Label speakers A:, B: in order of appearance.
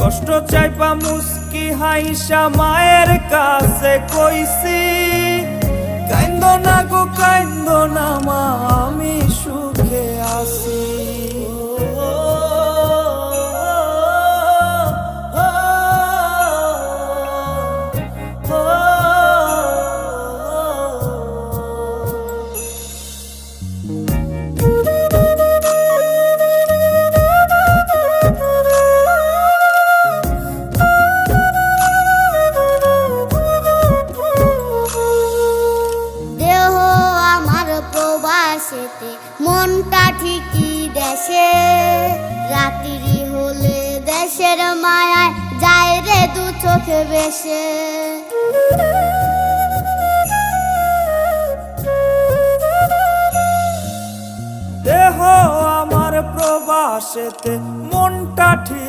A: কষ্ট চাইপা মুস্কি হাইসা মায়ের কাছে কইছি, কাইন্দো না গো কাইন্দো না মা, আমি সুখে আছি।
B: মনটা ঠিকই দেশে, রাত্রি হলে দেশের মায়ায় যায় রে দু চোখে বেশে।
A: দেহ আমার প্রবাসেতে, মনটা ঠিক